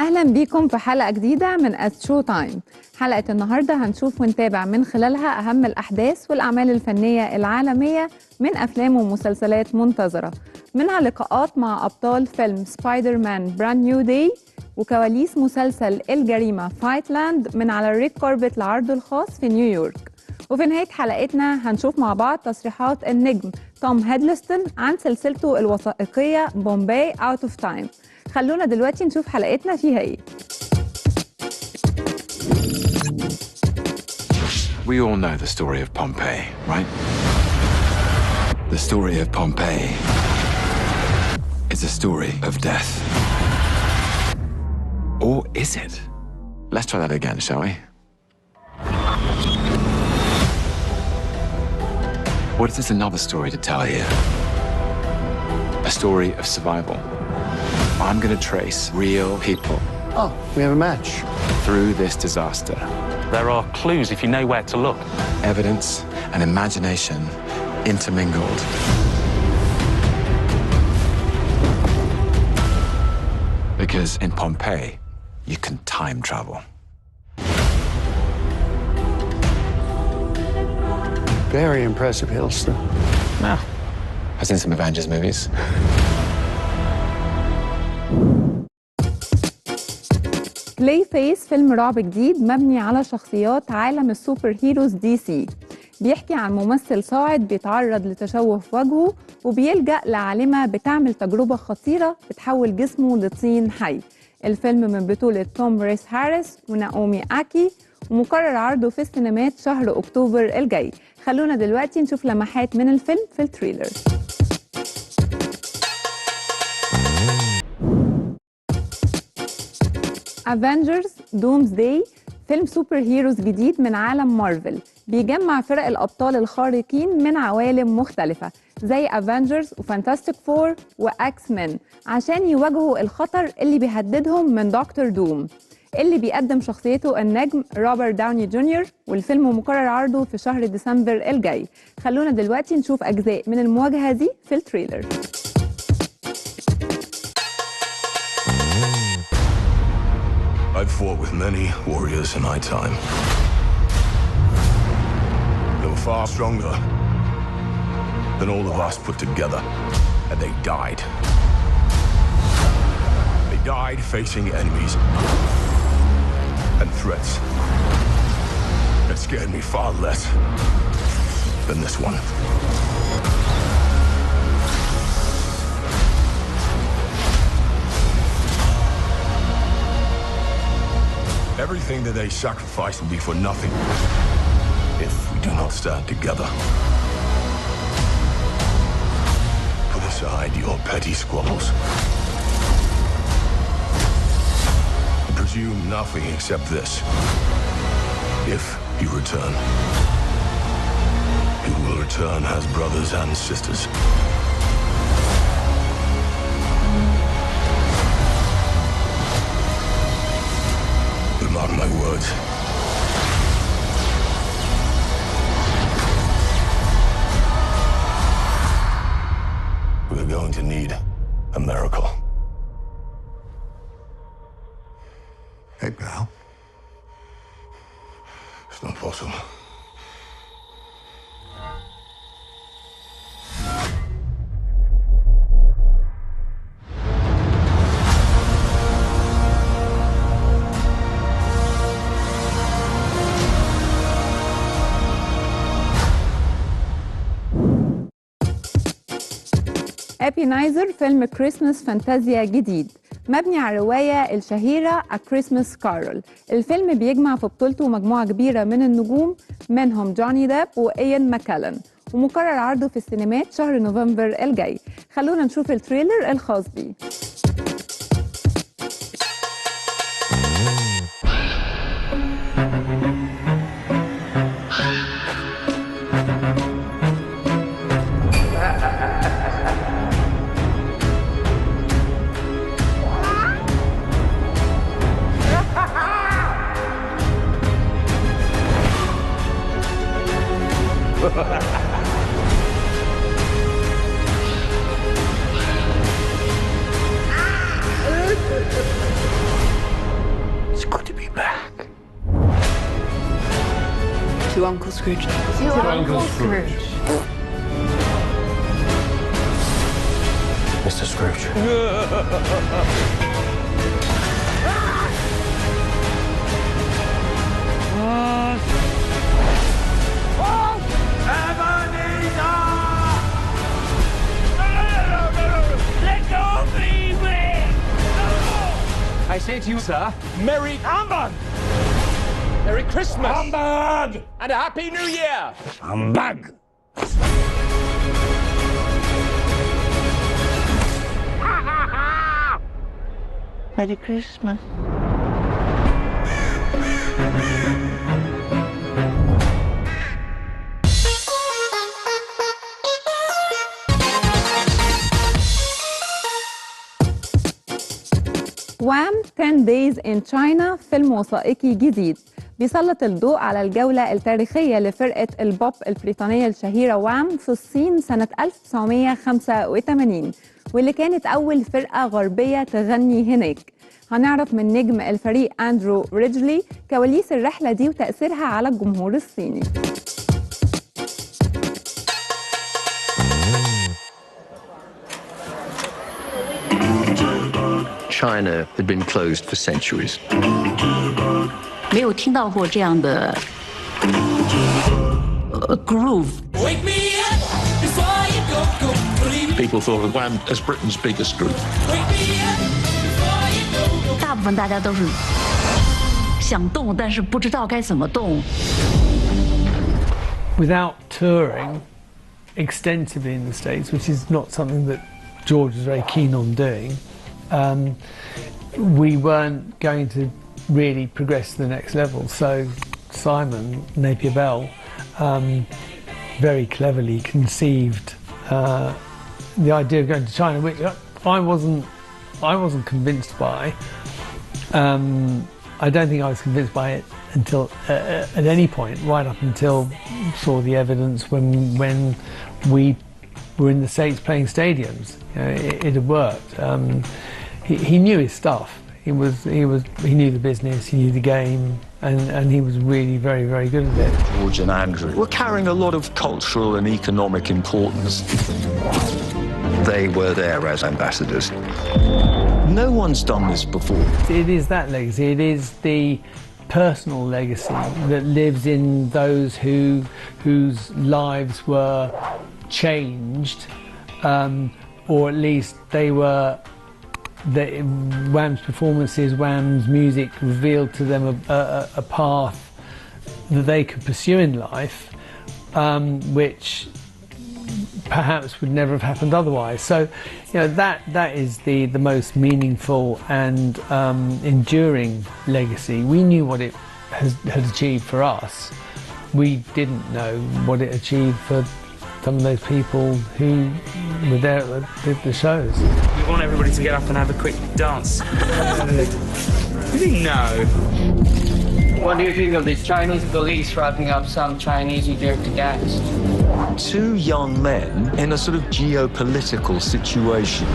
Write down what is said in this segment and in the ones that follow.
أهلا بيكم في حلقة جديدة من شوتايم. حلقة النهاردة هنشوف ونتابع من خلالها أهم الأحداث والأعمال الفنية العالمية من أفلام ومسلسلات منتظرة، منها لقاءات مع أبطال فيلم سبايدر مان براند نيو داي، وكواليس مسلسل الجريمة فايتلاند من على الريد كاربت لعرضه الخاص في نيويورك. وفي نهاية حلقتنا هنشوف مع بعض تصريحات النجم توم هيدلستون عن سلسلته الوثائقية بومباي اوت اوف تايم. خلونا دلوقتي نشوف حلقتنا فيها ايه. We all know the story of Pompeii, right? The story of Pompeii is a story of death. Or is it? Let's try that again, shall we? What if there's another story to tell here? A story of survival. I'm gonna trace real people. Oh, we have a match. Through this disaster. There are clues if you know where to look. Evidence and imagination intermingled. Because in Pompeii, you can time travel. Very impressive, Hiddleston. Now, I've seen some Avengers movies. بلاي فيس فيلم رعب جديد مبني على شخصيات عالم السوبر هيروز دي سي. بيحكي عن ممثل صاعد بيتعرض لتشوه في وجهه وبيلجأ لعالمة بتعمل تجربة خطيرة بتحول جسمه لطين حي. الفيلم من بطولة توم ريس هاريس وناومي آكي، ومقرر عرضه في السينمات شهر أكتوبر الجاي. خلونا دلوقتي نشوف لمحات من الفيلم في التريلر. افنجرز دومزداي فيلم سوبر هيروز جديد من عالم مارفل، بيجمع فرق الأبطال الخارقين من عوالم مختلفة زي افنجرز وفانتاستيك فور واكس مان عشان يواجهوا الخطر اللي بيهددهم من دكتور دوم اللي بيقدم شخصيته النجم روبرت داوني جونيور. والفيلم مقرر عرضه في شهر ديسمبر الجاي. خلونا دلوقتي نشوف أجزاء من المواجهة دي في التريلر. I've fought with many warriors in my time. They were far stronger than all of us put together, and they died. They died facing enemies and threats that scared me far less than this one. Everything that they sacrifice will be for nothing if we do not stand together. Put aside your petty squabbles. Presume nothing except this. If you return, you will return as brothers and sisters. Mark my words. We're going to need a miracle. Hey, pal. It's not possible. ابينايزر فيلم كريسماس فانتازيا جديد مبني على الرواية الشهيرة A Christmas Carol. الفيلم بيجمع في بطولته مجموعة كبيرة من النجوم، منهم جوني ديب وإيان ماكالن، ومقرر عرضه في السينمات شهر نوفمبر الجاي. خلونا نشوف التريلر الخاص بيه. To Uncle Scrooge. To Uncle Scrooge. Mr. Scrooge. I say to you, sir, Merry Humbug! Merry Christmas! Humbug! And a Happy New Year! Humbug! Merry Christmas. وام 10 Days in China فيلم وثائقي جديد بيسلط الضوء على الجولة التاريخية لفرقة البوب البريطانية الشهيرة وام في الصين سنة 1985 واللي كانت أول فرقة غربية تغني هناك. هنعرف من نجم الفريق أندرو ريدجلي كواليس الرحلة دي وتأثيرها على الجمهور الصيني. China had been closed for centuries. 没有听到过这样的groove. People thought of Wham as Britain's biggest group. 大部分大家都是想动，但是不知道该怎么动。Without touring extensively in the States, which is not something that George was very keen on doing, we weren't going to really progress to the next level. So Simon Napier Bell very cleverly conceived the idea of going to China, which I wasn't convinced by. I don't think I was convinced by it until at any point, right up until saw the evidence when we were in the States playing stadiums. You know, it had worked. He knew his stuff. He knew the business, he knew the game, and he was really very, very good at it. George and Andrew were carrying a lot of cultural and economic importance. They were there as ambassadors. No one's done this before. It is that legacy. It is the personal legacy that lives in those whose lives were changed, or at least they were. Wham's performances, Wham's music revealed to them a path that they could pursue in life, which perhaps would never have happened otherwise. So, you know, that is the most meaningful and enduring legacy. We knew what it had achieved for us. We didn't know what it achieved for some of those people who were there at the shows. We want everybody to get up and have a quick dance. No. What do you think of the Chinese police wrapping up some Chinese who dare to dance? Two young men in a sort of geopolitical situation.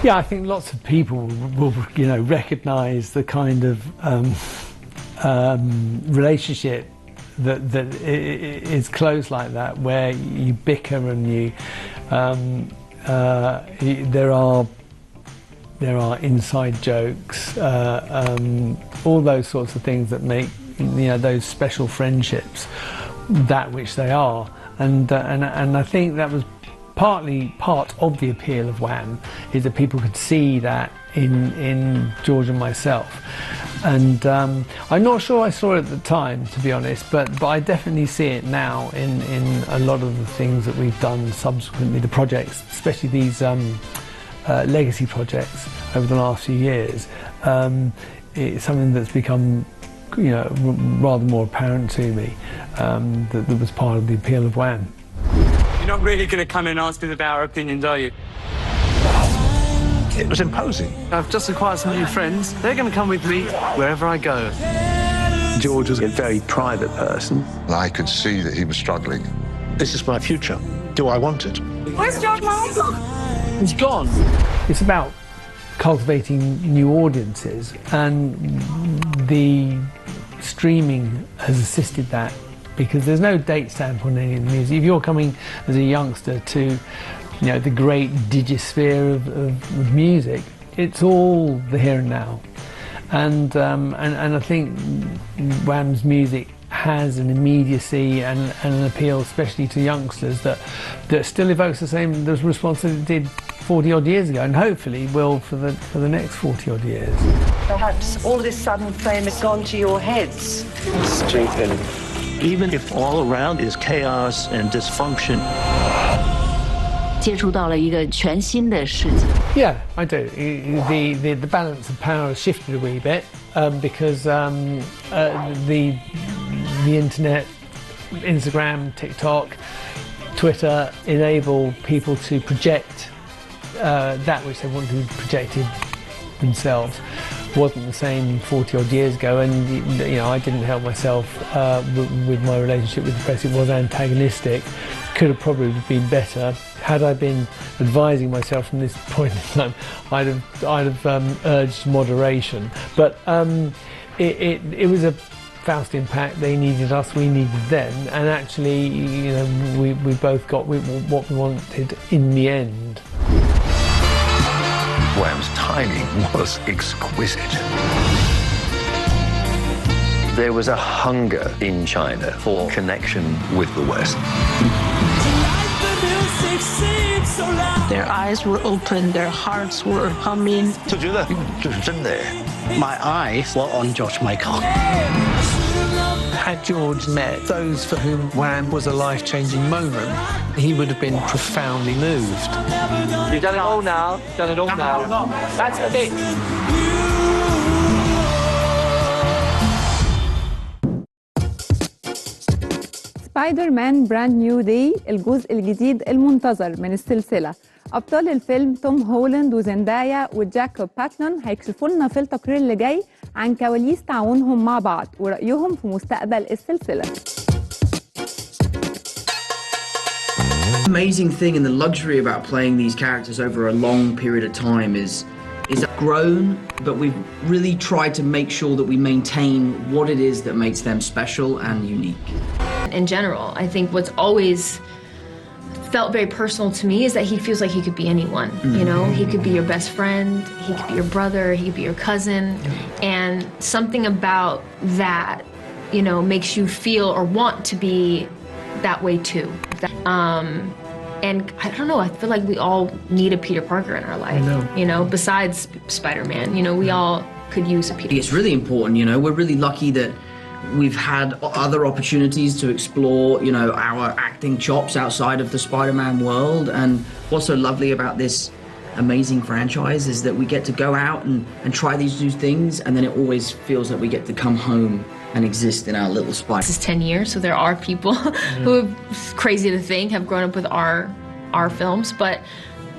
Yeah, I think lots of people will recognise the kind of relationship that is close like that, where you bicker and you there are inside jokes, all those sorts of things that make those special friendships that which they are, and I think that was partly part of the appeal of Wham, is that people could see that in George and myself. And I'm not sure I saw it at the time, to be honest, but I definitely see it now in a lot of the things that we've done subsequently, the projects, especially these legacy projects over the last few years. It's something that's become rather more apparent to me, that was part of the appeal of Wham. You're not really going to come and ask us about our opinions, are you? It was imposing. I've just acquired some new friends. They're going to come with me wherever I go. George was a very private person. I could see that he was struggling. This is my future. Do I want it? Where's George Michael? He's gone. It's about cultivating new audiences, and the streaming has assisted that because there's no date stamp on any of the music. If you're coming as a youngster to, you know, the great digisphere of music, it's all the here and now. And I think Wham's music has an immediacy and an appeal, especially to youngsters, that still evokes the same response that it did 40 odd years ago, and hopefully will for the next 40 odd years. Perhaps all this sudden fame has gone to your heads. Strengthen. Even if all around is chaos and dysfunction. 接触到了一个全新的世界。 Yeah, I do. The balance of power has shifted a wee bit because the internet, Instagram, TikTok, Twitter enable people to project that which they want to be projected themselves. Wasn't the same 40 odd years ago, and you know, I didn't help myself with my relationship with the press. It was antagonistic. Could have probably been better. Had I been advising myself from this point in time, I'd have urged moderation. But it was a Faustian pact. They needed us, we needed them, and actually, you know, we both got what we wanted in the end. Wham's timing was exquisite. There was a hunger in China for connection with the West. Their eyes were open, their hearts were humming. My eyes were on George Michael. Had George met those for whom Wham was a life-changing moment, he would have been profoundly moved. You've done it all now. Done it all now. That's it. سبايدر مان براند نيو داي الجزء الجديد المنتظر من السلسلة. أبطال الفيلم توم هولاند وزندايا وجاكوب باتلون هيكشفوا لنا في التقرير اللي جاي عن كواليس تعاونهم مع بعض ورأيهم في مستقبل السلسلة. Amazing thing and the luxury about playing these characters over a long period of time is grown, but we've really tried to make sure that we maintain what it is that makes them special and unique. In general, I think what's always felt very personal to me is that he feels like he could be anyone. You know, he could be your best friend, he could be your brother, he could be your cousin, and something about that, you know, makes you feel or want to be that way too. And I don't know, I feel like we all need a Peter Parker in our life. You know, besides Spider-Man, you know, we all could use a Peter. It's really important, you know, we're really lucky that we've had other opportunities to explore, you know, our acting chops outside of the Spider-Man world. And what's so lovely about this amazing franchise is that we get to go out and try these new things, and then it always feels that we get to come home and exist in our little spot. This is 10 years, so there are people who, crazy to think, have grown up with our films, but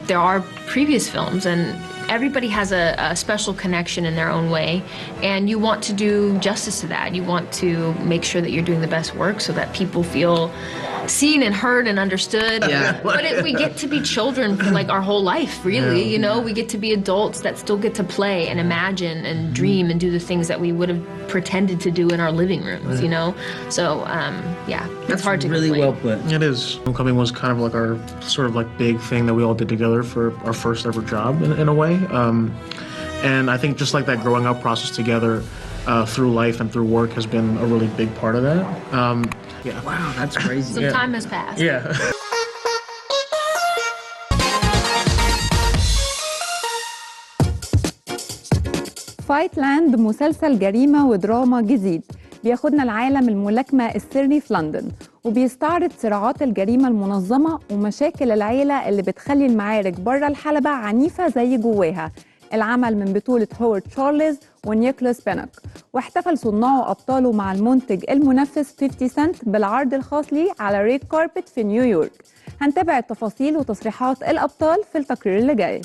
there are previous films, and everybody has a special connection in their own way, and you want to do justice to that. You want to make sure that you're doing the best work so that people feel seen and heard and understood. Yeah. But we get to be children for like our whole life, really. You know, we get to be adults that still get to play and imagine and dream and do the things that we would have pretended to do in our living rooms, you know? So, yeah, it's hard to really complain. well put. It is. Homecoming was kind of like our sort of like big thing that we all did together for our first ever job in a way. And I think just like that growing up process together through life and through work has been a really big part of that. Yeah. Wow, that's crazy. Some time has passed. Yeah. فايت لاند مسلسل جريمة ودراما جديد بياخدنا العالم الملاكمة السري في لندن، وبيستعرض صراعات الجريمة المنظمة ومشاكل العيلة اللي بتخلي المعارك بره الحلبة عنيفة زي جواها. العمل من بطولة هوارد تشارلز ونيكولاس بينك، واحتفل صناعه وأبطاله مع المنتج المنافس 50 سنت بالعرض الخاص ليه على ريد كاربت في نيويورك. هنتابع التفاصيل وتصريحات الأبطال في التقرير اللي جاي.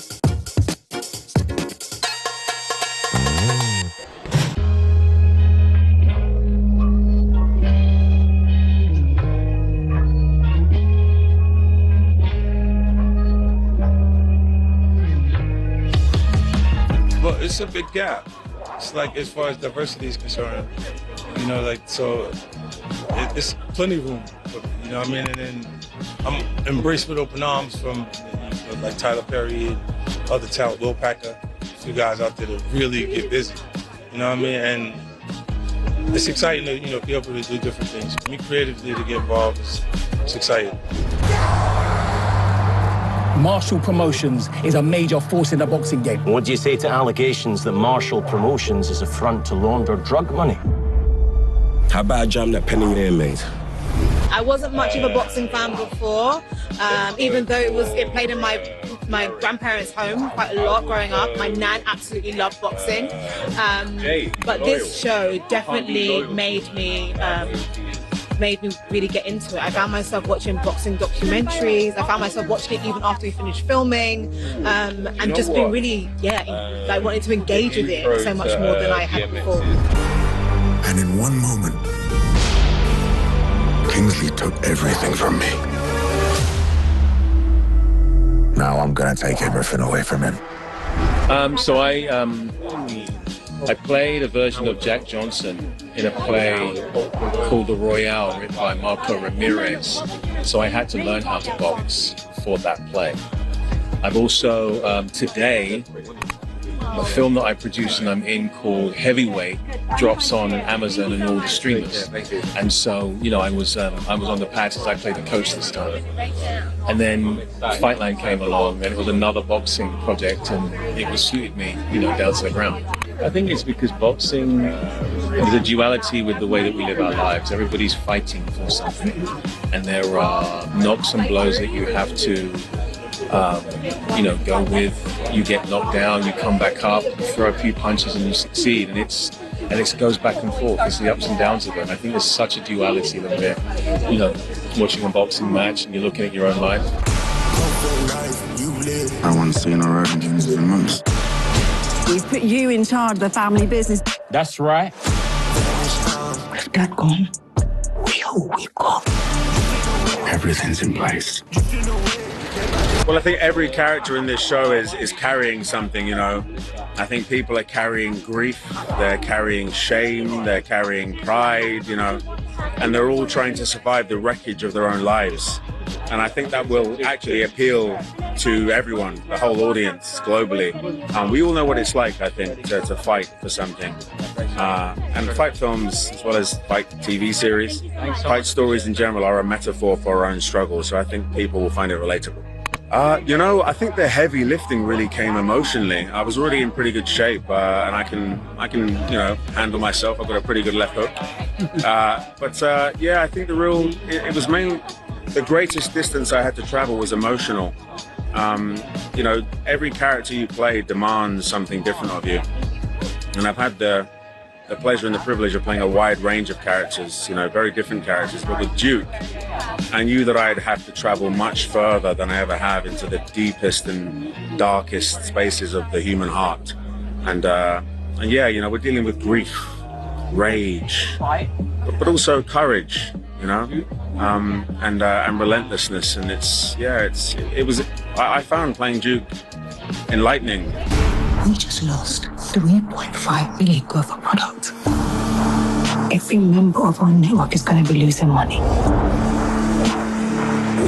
Well, it's a big gap. It's like as far as diversity is concerned, you know, like so it's plenty of room. You know what I mean? And then I'm embraced with open arms from like Tyler Perry and other talent, Will Packer, a few guys out there to really get busy. You know what I mean? And it's exciting to be able to do different things. For me, creatively, to get involved, it's exciting. Marshall Promotions is a major force in the boxing game. What do you say to allegations that Marshall Promotions is a front to launder drug money? How about a jam that Penny Lane made? I wasn't much of a boxing fan before, even though it played in my grandparents' home quite a lot growing up. My nan absolutely loved boxing, but this show definitely made me really get into it. I found myself watching boxing documentaries. I found myself watching it even after we finished filming, and just being really, like wanting to engage with it so much more than I had before. And in one moment, Kingsley took everything from me. Now I'm gonna take everything away from him. So I played a version of Jack Johnson in a play called The Royale, written by Marco Ramirez. So I had to learn how to box for that play. I've also, today, a film that I produced and I'm in called Heavyweight drops on Amazon and all the streamers. And so, I was on the pad as I played the coach this time. And then Fightline came along and it was another boxing project and it suited me, down to the ground. I think it's because boxing, there's a duality with the way that we live our lives. Everybody's fighting for something. And there are knocks and blows that you have to go with. You get knocked down, you come back up, you throw a few punches and you succeed, and it goes back and forth. It's the ups and downs of it. And I think there's such a duality when we're, watching a boxing match and you're looking at your own life. I haven't seen our origins in months. We've put you in charge of the family business. That's right. With Dad gone, we've gone. Everything's in place. Well, I think every character in this show is carrying something, I think people are carrying grief, they're carrying shame, they're carrying pride, and they're all trying to survive the wreckage of their own lives. And I think that will actually appeal to everyone, the whole audience globally. We all know what it's like, I think, to fight for something. And fight films, as well as fight TV series, fight stories in general are a metaphor for our own struggles. So I think people will find it relatable. I think the heavy lifting really came emotionally. I was already in pretty good shape, and I can, handle myself. I've got a pretty good left hook. I think it was mainly the greatest distance I had to travel was emotional. Every character you play demands something different of you, and I've had the pleasure and the privilege of playing a wide range of characters, very different characters. But with Duke, I knew that I'd have to travel much further than I ever have into the deepest and darkest spaces of the human heart. And we're dealing with grief, rage, but also courage, and relentlessness. And I found playing Duke enlightening. We just lost 3.5 billion worth of product. Every member of our network is going to be losing money.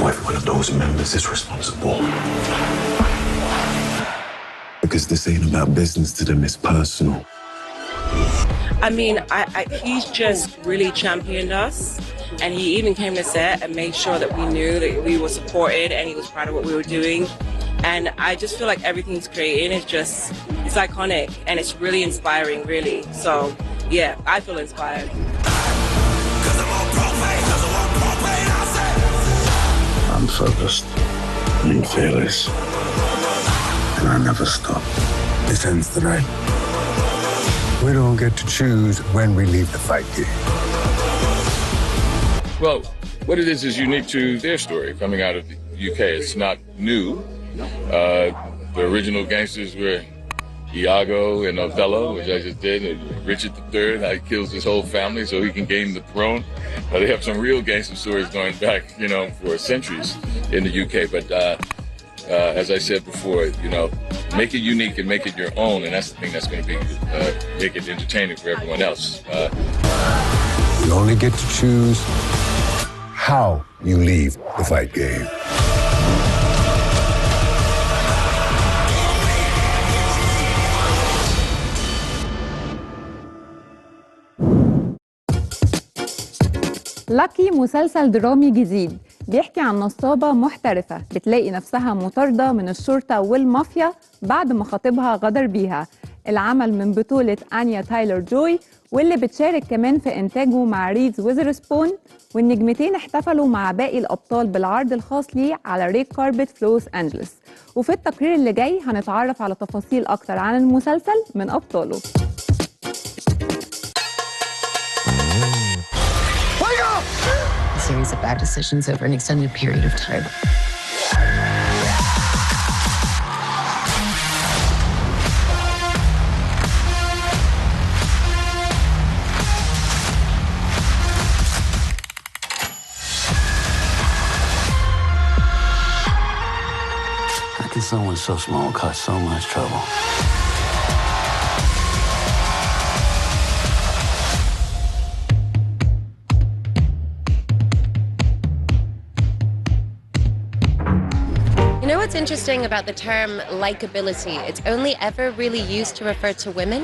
Every one of those members is responsible. Because this ain't about business to them, it's personal. I mean, he's just really championed us. And he even came to set and made sure that we knew that we were supported and he was proud of what we were doing. And I just feel like everything he's creating is it's iconic and it's really inspiring, really. So, yeah, I feel inspired. I'm focused. I'm fearless. And I never stop. This ends today. We don't get to choose when we leave the fight here. Well, what it is unique to their story coming out of the UK. It's not new. The original gangsters were Iago and Othello, which I just did, and Richard III, how he kills his whole family so he can gain the throne. They have some real gangster stories going back, for centuries in the UK. But as I said before, make it unique and make it your own, and that's the thing that's going to be make it entertaining for everyone else. You only get to choose how you leave the fight game. لاكي مسلسل درامي جديد بيحكي عن نصابة محترفة بتلاقي نفسها مطاردة من الشرطة والمافيا بعد ما خطيبها غدر بيها. العمل من بطولة آنيا تايلر جوي واللي بتشارك كمان في إنتاجه مع ريز ويذرسبون، والنجمتين احتفلوا مع باقي الأبطال بالعرض الخاص ليه على ريد كاربت في لوس أنجلوس. وفي التقرير اللي جاي هنتعرف على تفاصيل أكتر عن المسلسل من أبطاله. A series of bad decisions over an extended period of time. How can someone so small cause so much trouble? You know what's interesting about the term likability? It's only ever really used to refer to women.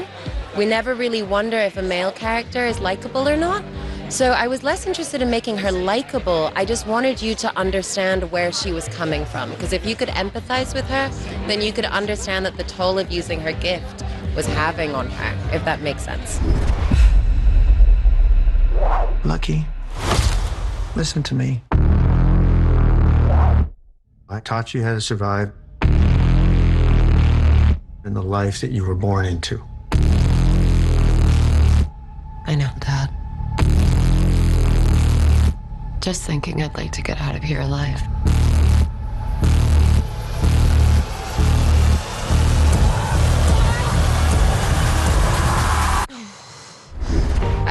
We never really wonder if a male character is likable or not. So I was less interested in making her likable. I just wanted you to understand where she was coming from. Because if you could empathize with her, then you could understand that the toll of using her gift was having on her, if that makes sense. Lucky, listen to me. I taught you how to survive in the life that you were born into. I know, Dad. Just thinking I'd like to get out of here alive.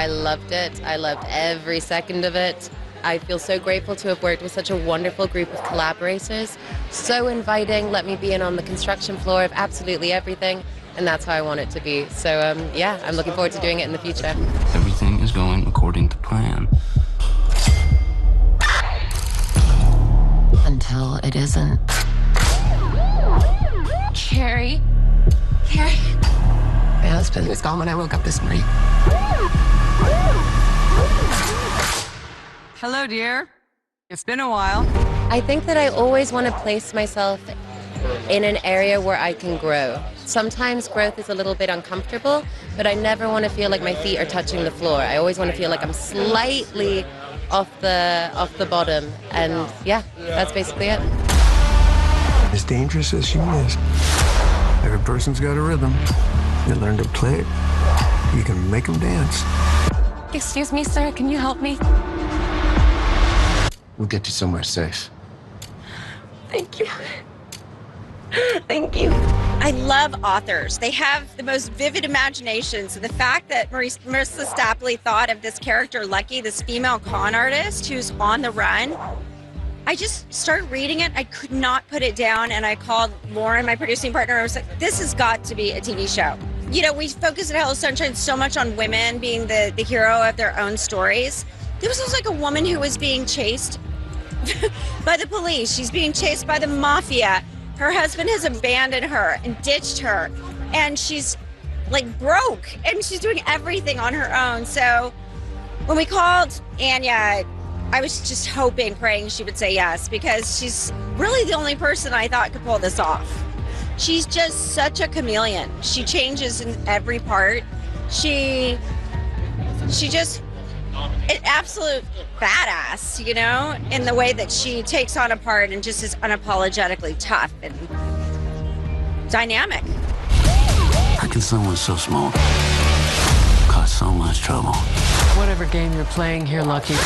I loved it. I loved every second of it. I feel so grateful to have worked with such a wonderful group of collaborators. So inviting, let me be in on the construction floor of absolutely everything, and that's how I want it to be. So yeah, I'm looking forward to doing it in the future. Everything is going according to plan. Until it isn't. Carrie. Carrie. My husband was gone when I woke up this morning. Hello, dear. It's been a while. I think that I always want to place myself in an area where I can grow. Sometimes growth is a little bit uncomfortable, but I never want to feel like my feet are touching the floor. I always want to feel like I'm slightly off the bottom. And yeah, that's basically it. As dangerous as she is, every person's got a rhythm. You learn to play it, you can make them dance. Excuse me, sir, can you help me? We'll get you somewhere safe. Thank you. Thank you. I love authors. They have the most vivid imaginations. So the fact that Marissa Stapley thought of this character, Lucky, this female con artist who's on the run, I just started reading it. I could not put it down. And I called Lauren, my producing partner. I was like, this has got to be a TV show. You know, we focus at Hello Sunshine so much on women being the hero of their own stories. This was like a woman who was being chased by the police. She's being chased by the mafia. Her husband has abandoned her and ditched her. And she's like broke and she's doing everything on her own. So when we called Anya, I was just hoping, praying she would say yes, because she's really the only person I thought could pull this off. She's just such a chameleon. She changes in every part. She just an absolute badass, you know, in the way that she takes on a part and just is unapologetically tough and dynamic. How can someone so small cause so much trouble? Whatever game you're playing here, Lucky,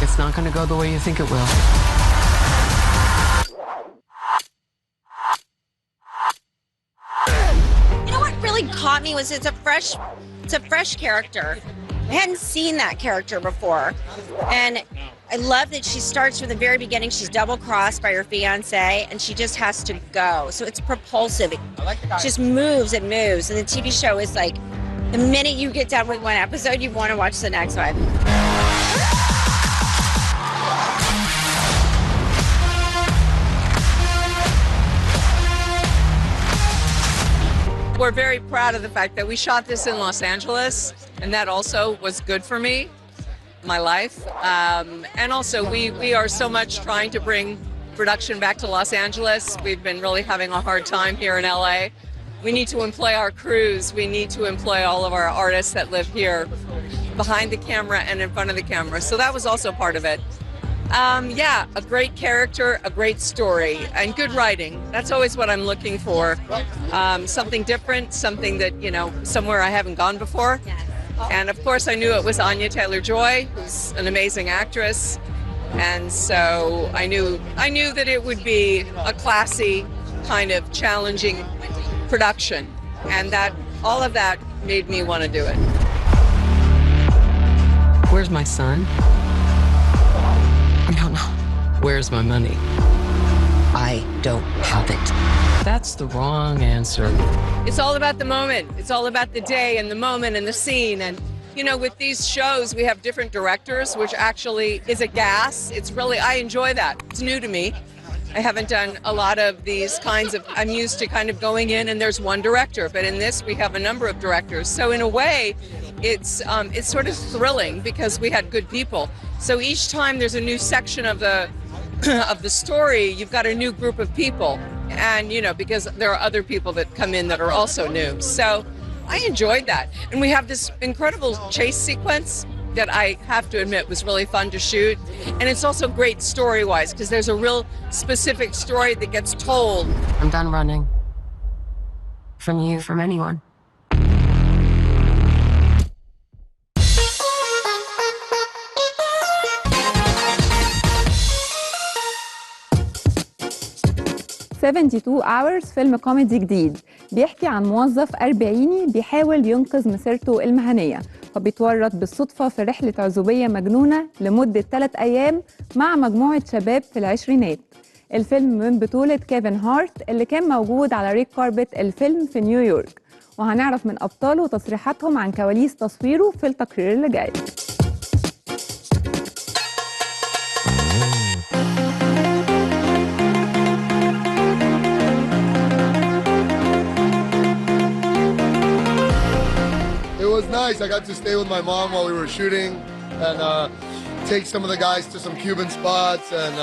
it's not going to go the way you think it will. You know what really caught me was it's a fresh character. I hadn't seen that character before. And I love that she starts from the very beginning. She's double-crossed by her fiancé, and she just has to go. So it's propulsive. It just moves and moves. And the TV show is like, the minute you get done with one episode, you want to watch the next one. we're very proud of the fact that we shot this in Los Angeles, and that also was good for me, my life. And also, we are so much trying to bring production back to Los Angeles. We've been really having a hard time here in LA. We need to employ our crews. We need to employ all of our artists that live here behind the camera and in front of the camera. So that was also part of it. Yeah, a great character, a great story, and good writing. That's always what I'm looking for. Something different, something that, you know, somewhere I haven't gone before. And of course I knew it was Anya Taylor-Joy, who's an amazing actress. And so I knew that it would be a classy, kind of challenging production. And that all of that made me want to do it. Where's my son? No. Where's my money? I don't have it. That's the wrong answer. It's all about the moment. It's all about the day and the moment and the scene. And, you know, with these shows, we have different directors, which actually is a gas. It's really, I enjoy that. It's new to me. I haven't done a lot of these kinds of, I'm used to kind of going in and there's one director, but in this we have a number of directors. So in a way, it's sort of thrilling because we had good people. So each time there's a new section of the story, you've got a new group of people. And, you know, because there are other people that come in that are also new. So I enjoyed that. And we have this incredible chase sequence that I have to admit was really fun to shoot. And it's also great story-wise because there's a real specific story that gets told. I'm done running. From you, from anyone. "72 Hours" فيلم كوميدي جديد بيحكي عن موظف أربعيني بيحاول ينقذ مسيرته المهنية، فبيتورط بالصدفة في رحلة عزوبية مجنونة لمدة 3 أيام مع مجموعة شباب في العشرينات. الفيلم من بطولة كيفن هارت اللي كان موجود على ريد كاربت الفيلم في نيويورك، وهنعرف من أبطاله وتصريحاتهم عن كواليس تصويره في التقرير اللي جاي. It was nice. I got to stay with my mom while we were shooting and take some of the guys to some Cuban spots. And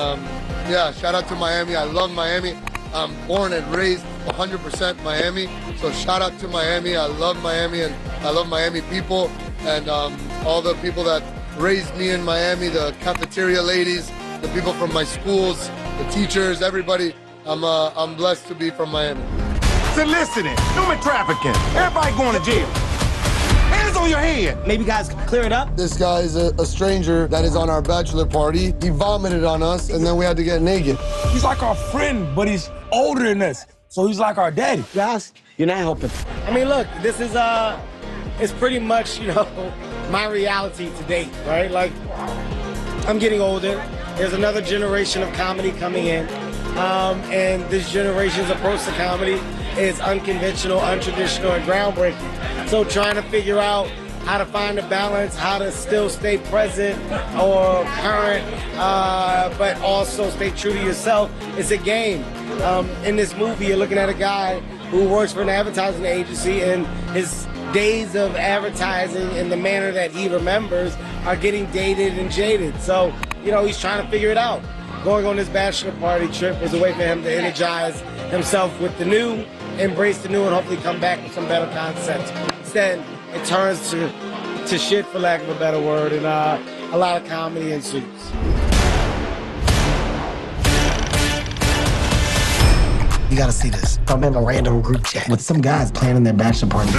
yeah, shout out to Miami. I love Miami. I'm born and raised 100% Miami. So shout out to Miami. I love Miami and I love Miami people and all the people that raised me in Miami, the cafeteria ladies, the people from my schools, the teachers, everybody. I'm blessed to be from Miami. Soliciting, human trafficking, everybody going to jail. Hands on your head. Maybe guys can clear it up. This guy is a stranger that is on our bachelor party. He vomited on us and then we had to get naked. He's like our friend, but he's older than us. So he's like our daddy. Guys, you're not helping. I mean, look, this is it's pretty much, you know, my reality to date, right? Like, I'm getting older. There's another generation of comedy coming in. And this generation's approach to comedy is unconventional, untraditional, and groundbreaking. So trying to figure out how to find a balance, how to still stay present or current, but also stay true to yourself, it's a game. In this movie, you're looking at a guy who works for an advertising agency and his days of advertising in the manner that he remembers are getting dated and jaded. So, you know, he's trying to figure it out. Going on this bachelor party trip was a way for him to energize himself with the new, embrace the new, and hopefully come back with some better concepts. Instead, it turns to shit, for lack of a better word, and a lot of comedy ensues. You gotta see this. I'm in a random group chat with some guys planning their bachelor party.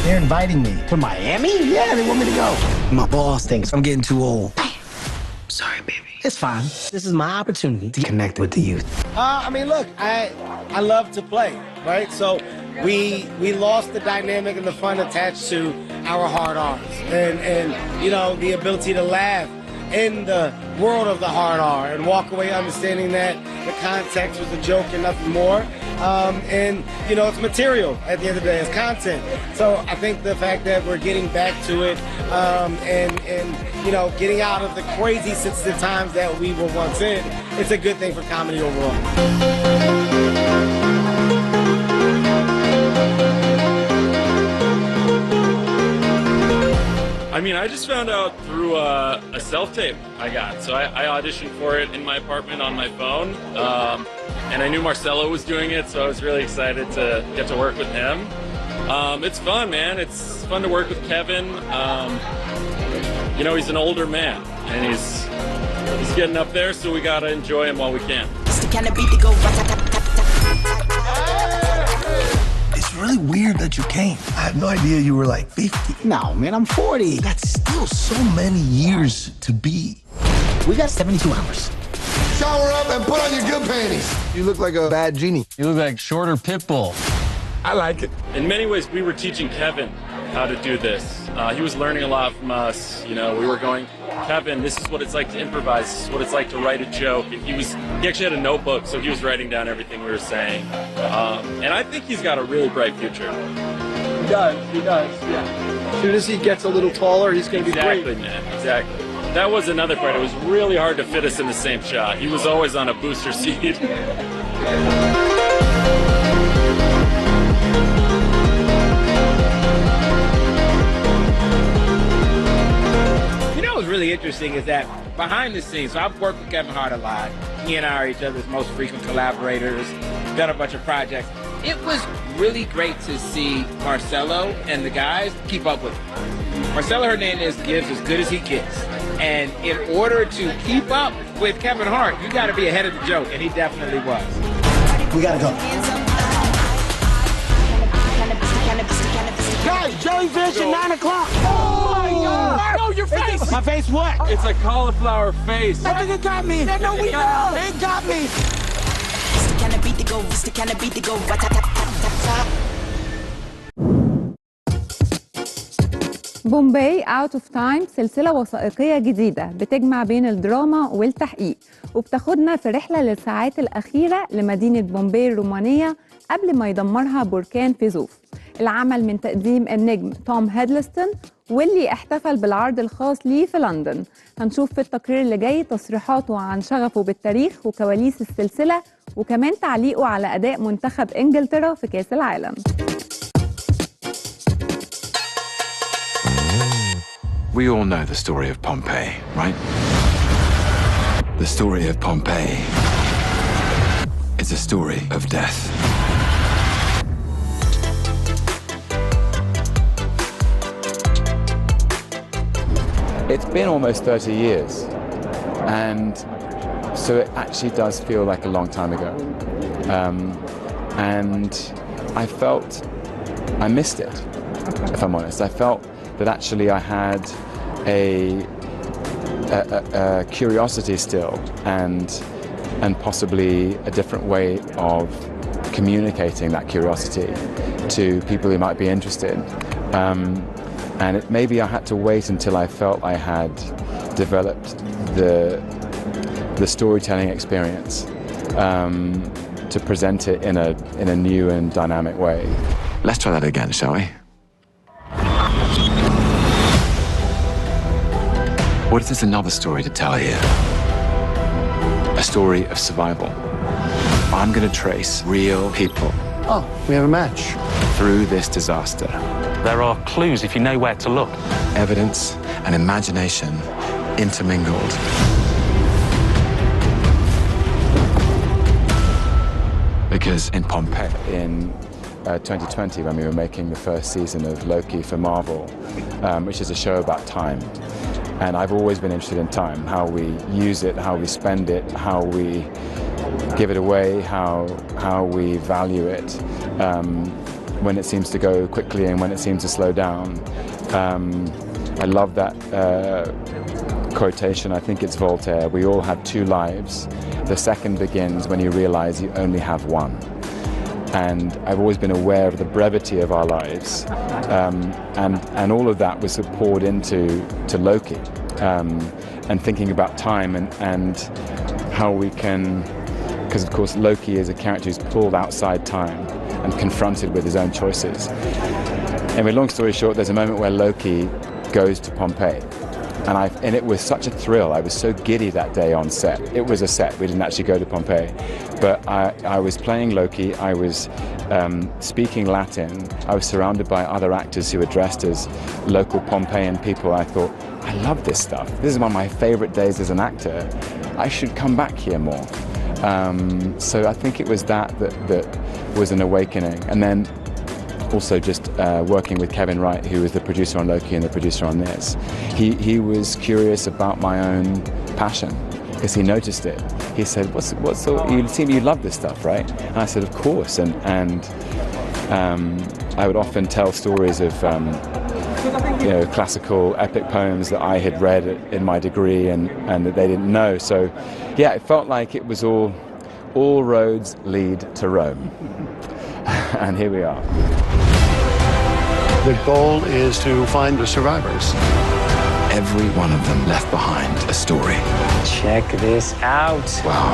They're inviting me. To Miami? Yeah, they want me to go. My boss thinks I'm getting too old. Sorry, baby. It's fine. This is my opportunity to connect with the youth. I mean, look, I love to play, right? So we lost the dynamic and the fun attached to our hard R's and you know, the ability to laugh in the world of the hard R and walk away understanding that the context was a joke and nothing more. And, you know, it's material at the end of the day, it's content. So I think the fact that we're getting back to it and you know, getting out of the crazy sensitive times that we were once in, it's a good thing for comedy overall. I mean, I just found out through a self-tape I got. So I auditioned for it in my apartment on my phone. And I knew Marcelo was doing it, so I was really excited to get to work with him. It's fun, man. It's fun to work with Kevin. You know, he's an older man, and he's getting up there, so we gotta enjoy him while we can. It's really weird that you came. I had no idea you were like 50. No, man, I'm 40. That's still so many years to be. We got 72 hours. Shower up and put on your good panties. You look like a bad genie. You look like shorter Pitbull. I like it. In many ways, we were teaching Kevin how to do this. He was learning a lot from us. You know, we were going, Kevin, this is what it's like to improvise. This is what it's like to write a joke. And he actually had a notebook, so he was writing down everything we were saying. And I think he's got a really bright future. He does, yeah. As soon as he gets a little taller, he's going to be great. Exactly, man, exactly. That was another part. It was really hard to fit us in the same shot. He was always on a booster seat. What's really interesting is that behind the scenes, so I've worked with Kevin Hart a lot. He and I are each other's most frequent collaborators, done a bunch of projects. It was really great to see Marcelo and the guys keep up with him. Marcelo Hernandez gives as good as he gets. And in order to keep up with Kevin Hart, you got to be ahead of the joke, and he definitely was. We gotta go. Guys, jellyfish at 9 o'clock. Oh my God! No, your face! My face what? It's a cauliflower face. I think it got me. No, we know. It got me. بومباي اوت اوف تايم سلسلة وثائقية جديدة بتجمع بين الدراما والتحقيق، وبتاخدنا في رحلة للساعات الأخيرة لمدينة بومباي الرومانية قبل ما يدمرها بركان فيزوف. العمل من تقديم النجم توم هيدلستون، واللي احتفل بالعرض الخاص ليه في لندن. هنشوف في التقرير اللي جاي تصريحاته عن شغفه بالتاريخ وكواليس السلسلة، وكمان تعليقه على أداء منتخب إنجلترا في كأس العالم. We all know the story of Pompeii, right? The story of Pompeii is a story of death. It's been almost 30 years, and so it actually does feel like a long time ago. And I felt I missed it, if I'm honest. I felt that actually I had a curiosity still, and possibly a different way of communicating that curiosity to people who might be interested. And maybe I had to wait until I felt I had developed the storytelling experience to present it in a new and dynamic way. Let's try that again, shall we? What if there's another story to tell here? A story of survival. I'm going to trace real people. Oh, we have a match. Through this disaster. There are clues if you know where to look. Evidence and imagination intermingled. Because in Pompeii, in 2020, when we were making the first season of Loki for Marvel, which is a show about time. And I've always been interested in time, how we use it, how we spend it, how we give it away, how we value it, when it seems to go quickly and when it seems to slow down. I love that quotation. I think it's Voltaire. We all have two lives. The second begins when you realize you only have one. And I've always been aware of the brevity of our lives, and all of that was poured into Loki, and thinking about time and how we can, because of course Loki is a character who's pulled outside time and confronted with his own choices. Anyway, long story short, there's a moment where Loki goes to Pompeii, And it was such a thrill. I was so giddy that day on set. It was a set. We didn't actually go to Pompeii. But I was playing Loki. I was speaking Latin. I was surrounded by other actors who were dressed as local Pompeian people. I thought, I love this stuff. This is one of my favorite days as an actor. I should come back here more. So I think it was that was an awakening. And then also just working with Kevin Wright, who was the producer on Loki and the producer on this. He was curious about my own passion because he noticed it. He said, "What's you love this stuff, right?" And I said, "Of course." And I would often tell stories of classical epic poems that I had read in my degree and that they didn't know. So yeah, it felt like it was all roads lead to Rome. And here we are. The goal is to find the survivors. Every one of them left behind a story. Check this out. Wow.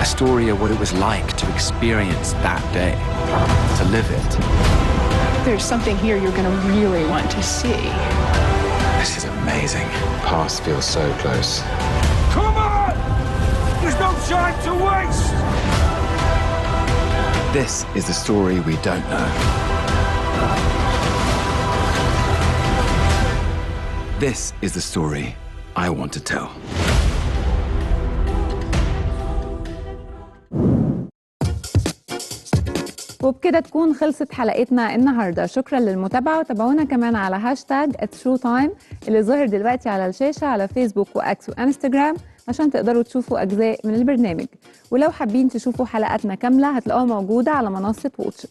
A story of what it was like to experience that day, to live it. There's something here you're going to really want to see. This is amazing. Past feels so close. Come on! There's no time to waste! This is the story we don't know. This is the story I want to tell. وبكده تكون خلصت حلقتنا النهارده. شكرا للمتابعه وتابعونا كمان على هاشتاج @showtime اللي ظاهر دلوقتي على الشاشه على فيسبوك واكس وانستجرام عشان تقدروا تشوفوا اجزاء من البرنامج. ولو حابين تشوفوا حلقاتنا كامله هتلاقوها موجوده على منصه واتشت.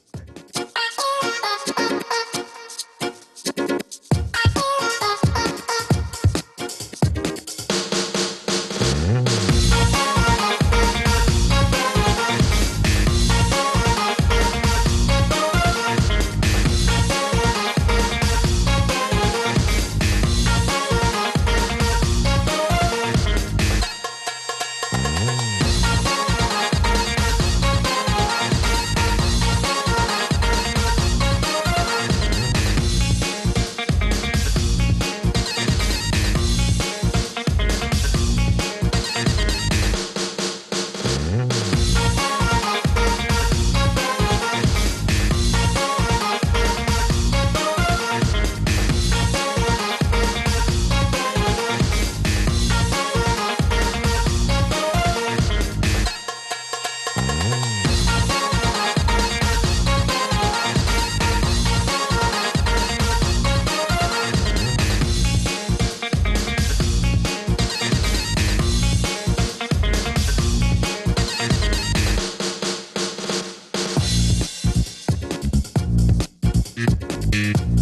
Thank you.